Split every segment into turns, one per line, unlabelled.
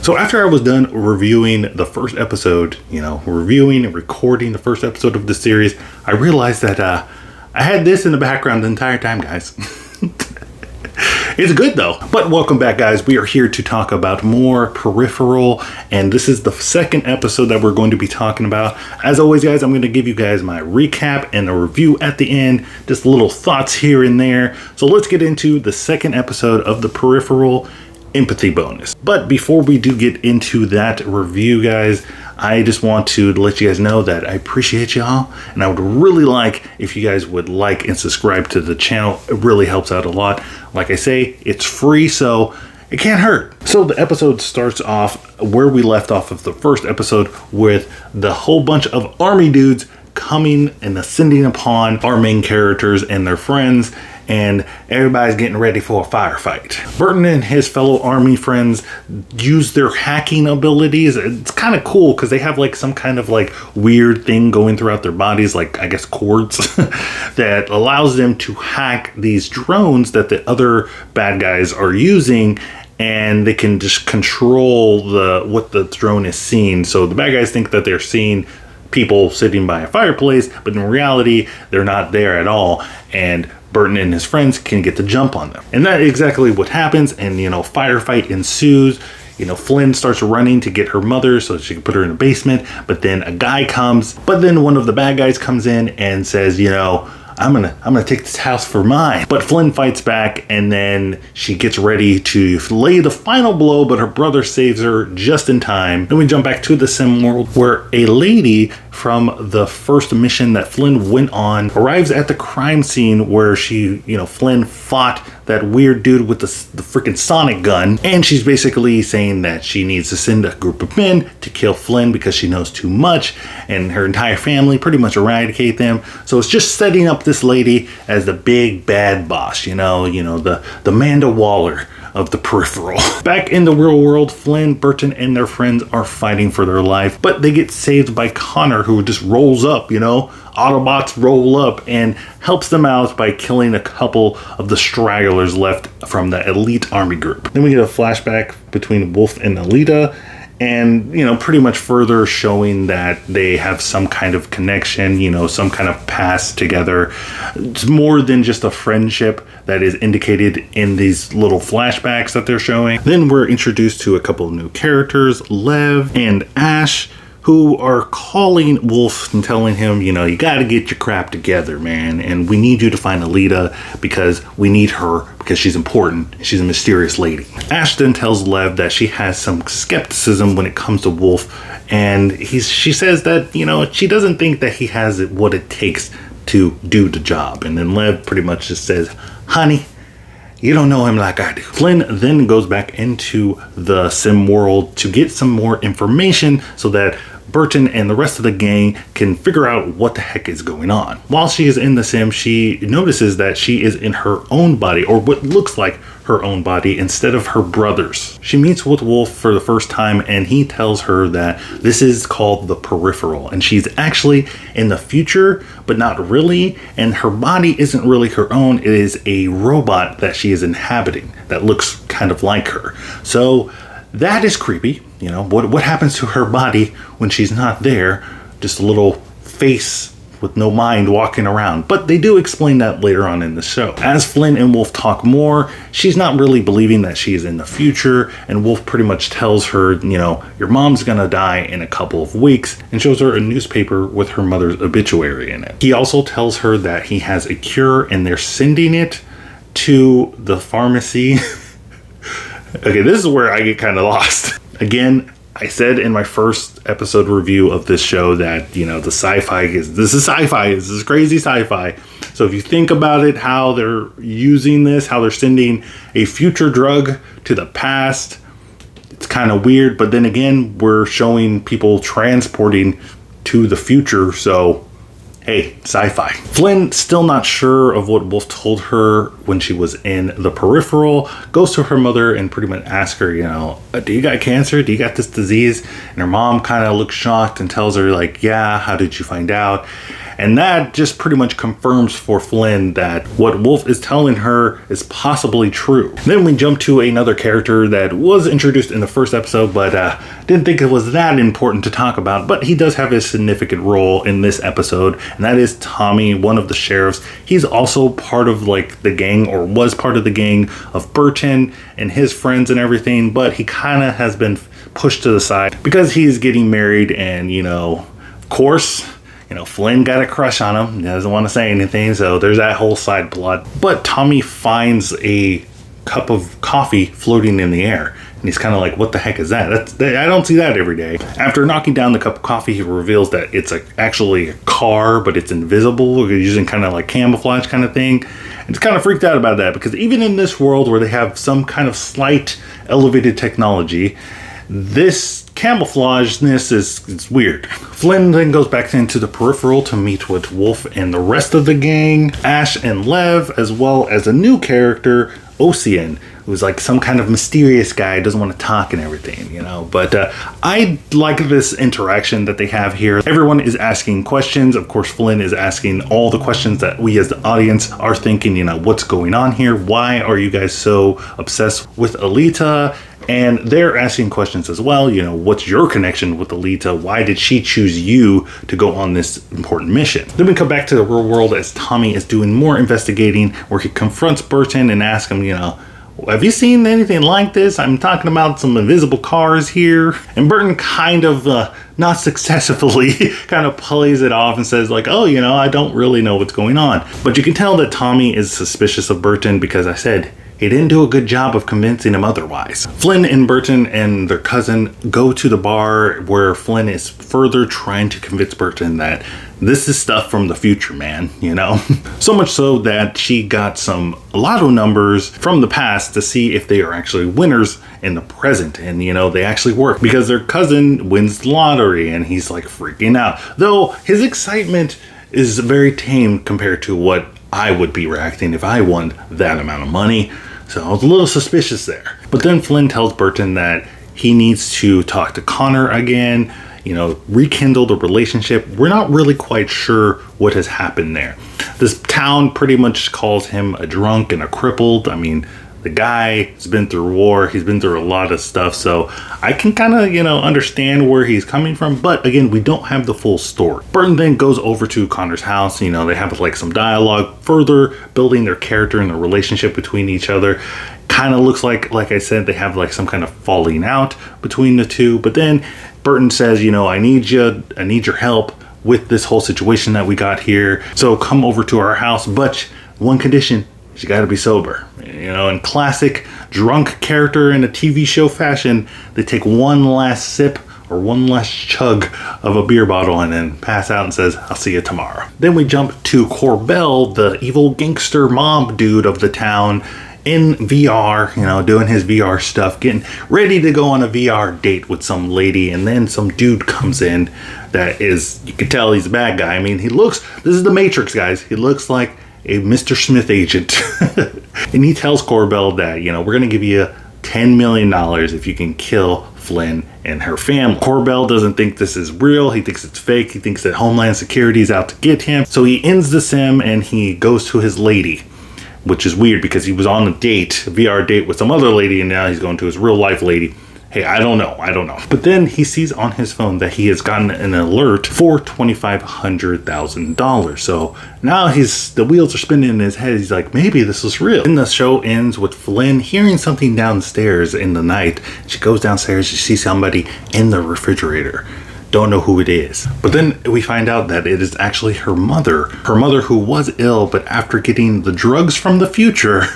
So after I was done reviewing the first episode, reviewing and recording the first episode of the series, I realized that I had this in the background the entire time, guys. It's good though. But welcome back, guys. We are here to talk about more Peripheral, and this is the second episode that we're going to be talking about. As always, guys, I'm going to give you guys my recap and a review at the end, just little thoughts here and there. So let's get into the second episode of the Peripheral empathy bonus. But before we do get into that review, guys, I just want to let you guys know that I appreciate y'all, and I would really like if you guys would like and subscribe to the channel. It really helps out a lot. Like I say, it's free, so it can't hurt. So the episode starts off where we left off of the first episode, with the whole bunch of army dudes coming and ascending upon our main characters and their friends, and everybody's getting ready for a firefight. Burton and his fellow army friends use their hacking abilities. It's kind of cool because they have like some kind of like weird thing going throughout their bodies, like I guess cords, that allows them to hack these drones that the other bad guys are using, and they can just control what the drone is seeing. So the bad guys think that they're seeing people sitting by a fireplace, but in reality they're not there at all, and Burton and his friends can get the jump on them. And that's exactly what happens, and firefight ensues. Flynn starts running to get her mother so she can put her in the basement, but then a guy comes, but then one of the bad guys comes in and says, I'm gonna take this house for mine. But Flynn fights back, and then she gets ready to lay the final blow, but her brother saves her just in time. Then we jump back to the sim world, where a lady from the first mission that Flynn went on arrives at the crime scene where Flynn fought that weird dude with the freaking sonic gun, and she's basically saying that she needs to send a group of men to kill Flynn because she knows too much, and her entire family, pretty much eradicate them. So it's just setting up this lady as the big bad boss, the Amanda Waller of the Peripheral. Back in the real world, Flynn, Burton, and their friends are fighting for their life, but they get saved by Connor, who just rolls up, Autobots roll up and helps them out by killing a couple of the stragglers left from the elite army group. Then we get a flashback between Wolf and Alita, and pretty much further showing that they have some kind of connection, some kind of past together. It's more than just a friendship that is indicated in these little flashbacks that they're showing. Then we're introduced to a couple of new characters, Lev and Ash, who are calling Wolf and telling him, you gotta get your crap together, man, and we need you to find Alita because we need her because she's important. She's a mysterious lady. Ash then tells Lev that she has some skepticism when it comes to Wolf, and she says that, she doesn't think that he has what it takes to do the job. And then Lev pretty much just says, honey, you don't know him like I do. Flynn then goes back into the sim world to get some more information so that Burton and the rest of the gang can figure out what the heck is going on. While she is in the sim, she notices that she is in her own body, or what looks like her own body, instead of her brother's. She meets with Wolf for the first time, and he tells her that this is called the Peripheral, and she's actually in the future, but not really, and her body isn't really her own. It is a robot that she is inhabiting that looks kind of like her. So that is creepy. What happens to her body when she's not there? Just a little face with no mind walking around. But they do explain that later on in the show. As Flynn and Wolf talk more, she's not really believing that she is in the future, and Wolf pretty much tells her, your mom's gonna die in a couple of weeks, and shows her a newspaper with her mother's obituary in it. He also tells her that he has a cure, and they're sending it to the pharmacy. Okay, this is where I get kind of lost. Again, I said in my first episode review of this show that, this is crazy sci-fi. So if you think about it, how they're using this, how they're sending a future drug to the past, it's kind of weird. But then again, we're showing people transporting to the future. So, hey, sci-fi. Flynn, still not sure of what Wolf told her when she was in the Peripheral, goes to her mother and pretty much asks her, do you got cancer? Do you got this disease? And her mom kind of looks shocked and tells her, yeah, how did you find out? And that just pretty much confirms for Flynn that what Wolf is telling her is possibly true. Then we jump to another character that was introduced in the first episode, but didn't think it was that important to talk about. But he does have a significant role in this episode, and that is Tommy, one of the sheriffs. He's also part of like the gang, or was part of the gang of Burton and his friends and everything, but he kind of has been pushed to the side because he's getting married, and of course, Flynn got a crush on him. He doesn't want to say anything, so there's that whole side plot. But Tommy finds a cup of coffee floating in the air, and he's kind of like, what the heck is that? I don't see that every day. After knocking down the cup of coffee, he reveals that it's actually a car, but it's invisible, using kind of like camouflage kind of thing. And it's kind of freaked out about that, because even in this world where they have some kind of slight elevated technology, this camouflageness is weird. Flynn then goes back into the Peripheral to meet with Wolf and the rest of the gang, Ash and Lev, as well as a new character, Ocean, who's like some kind of mysterious guy, doesn't want to talk and everything, But I like this interaction that they have here. Everyone is asking questions. Of course, Flynn is asking all the questions that we as the audience are thinking, what's going on here? Why are you guys so obsessed with Alita? And they're asking questions as well. What's your connection with Alita? Why did she choose you to go on this important mission? Then we come back to the real world as Tommy is doing more investigating, where he confronts Burton and asks him, have you seen anything like this? I'm talking about some invisible cars here. And Burton kind of, not successfully, kind of plays it off and says like, oh, I don't really know what's going on. But you can tell that Tommy is suspicious of Burton, because I said, he didn't do a good job of convincing him otherwise. Flynn and Burton and their cousin go to the bar, where Flynn is further trying to convince Burton that this is stuff from the future, man, So much so that she got some lotto numbers from the past to see if they are actually winners in the present. And, they actually work, because their cousin wins the lottery, and he's like freaking out. Though his excitement is very tame compared to what I would be reacting if I won that amount of money. So I was a little suspicious there. But then Flynn tells Burton that he needs to talk to Connor again, rekindle the relationship. We're not really quite sure what has happened there. This town pretty much calls him a drunk and a crippled. I mean, the guy has been through war. He's been through a lot of stuff. So I can kind of, understand where he's coming from. But again, we don't have the full story. Burton then goes over to Connor's house. They have like some dialogue, further building their character and the relationship between each other. Kind of looks like I said, they have like some kind of falling out between the two. But then Burton says, I need your help with this whole situation that we got here. So come over to our house. But one condition, you got to be sober. In classic drunk character in a TV show fashion, they take one last sip or one last chug of a beer bottle and then pass out and says, I'll see you tomorrow. Then we jump to Corbell, the evil gangster mob dude of the town, in VR, doing his VR stuff, getting ready to go on a VR date with some lady. And then some dude comes in that is, you can tell he's a bad guy. I mean, this is the Matrix, guys. He looks like a Mr. Smith agent. And he tells Corbell that, we're going to give you $10 million if you can kill Flynn and her family. Corbell doesn't think this is real. He thinks it's fake. He thinks that Homeland Security is out to get him. So he ends the sim and he goes to his lady, which is weird because he was on a VR date with some other lady, and now he's going to his real life lady. Hey, I don't know. But then he sees on his phone that he has gotten an alert for $2,500,000. So now the wheels are spinning in his head. He's like, maybe this is real. Then the show ends with Flynn hearing something downstairs in the night. She goes downstairs, she sees somebody in the refrigerator. Don't know who it is. But then we find out that it is actually her mother. Her mother, who was ill, but after getting the drugs from the future,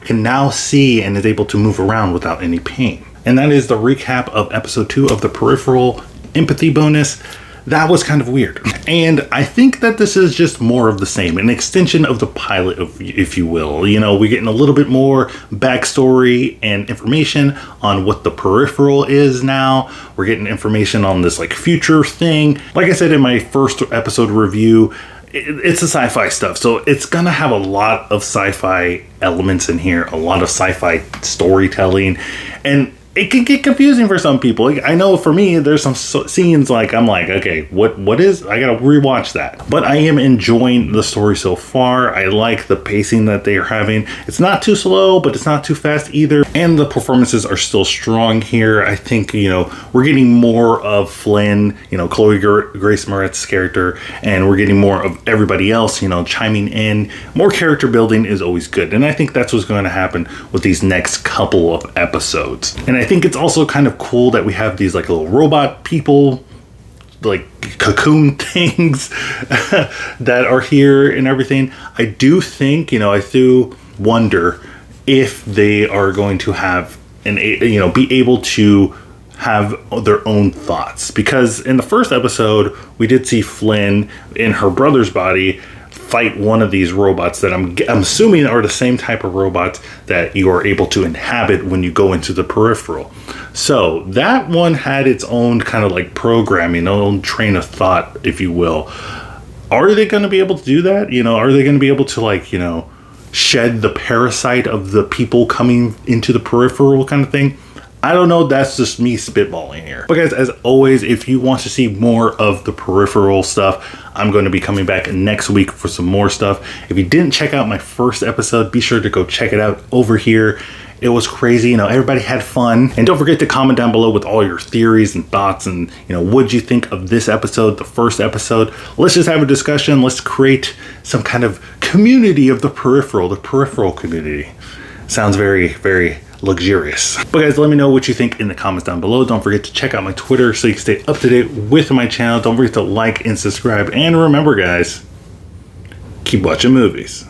can now see and is able to move around without any pain. And that is the recap of episode 2 of the Peripheral empathy bonus. That was kind of weird. And I think that this is just more of the same, an extension of the pilot, if you will. We're getting a little bit more backstory and information on what the Peripheral is now. We're getting information on this like future thing. Like I said in my first episode review, it's a sci-fi stuff, so it's gonna have a lot of sci-fi elements in here, a lot of sci-fi storytelling, and it can get confusing for some people. Like, I know for me, there's some scenes like I'm like, okay, what is? I gotta rewatch that. But I am enjoying the story so far. I like the pacing that they are having. It's not too slow, but it's not too fast either. And the performances are still strong here. I think, you know, we're getting more of Flynn, you know, Chloë Grace Moretz's character, and we're getting more of everybody else, you know, chiming in. More character building is always good. And I think that's what's going to happen with these next couple of episodes. And I think it's also kind of cool that we have these like little robot people, like cocoon things that are here and everything. I do think, you know, I do wonder if they are going to have be able to have their own thoughts, because in the first episode we did see Flynn in her brother's body fight one of these robots that I'm assuming are the same type of robots that you are able to inhabit when you go into the Peripheral. So that one had its own kind of like programming, own train of thought, if you will. Are they going to be able to do that? You know, are they going to be able to, like, you know, shed the parasite of the people coming into the Peripheral kind of thing? I don't know, that's just me spitballing here. But guys, as always, if you want to see more of the Peripheral stuff, I'm going to be coming back next week for some more stuff. If you didn't check out my first episode, be sure to go check it out over here. It was crazy, you know, everybody had fun. And don't forget to comment down below with all your theories and thoughts and, you know, what'd you think of this episode, the first episode. Let's just have a discussion. Let's create some kind of community of the Peripheral community. Sounds very, very luxurious. But guys, let me know what you think in the comments down below. Don't forget to check out my Twitter so you can stay up to date with my channel. Don't forget to like and subscribe. And remember, guys, keep watching movies.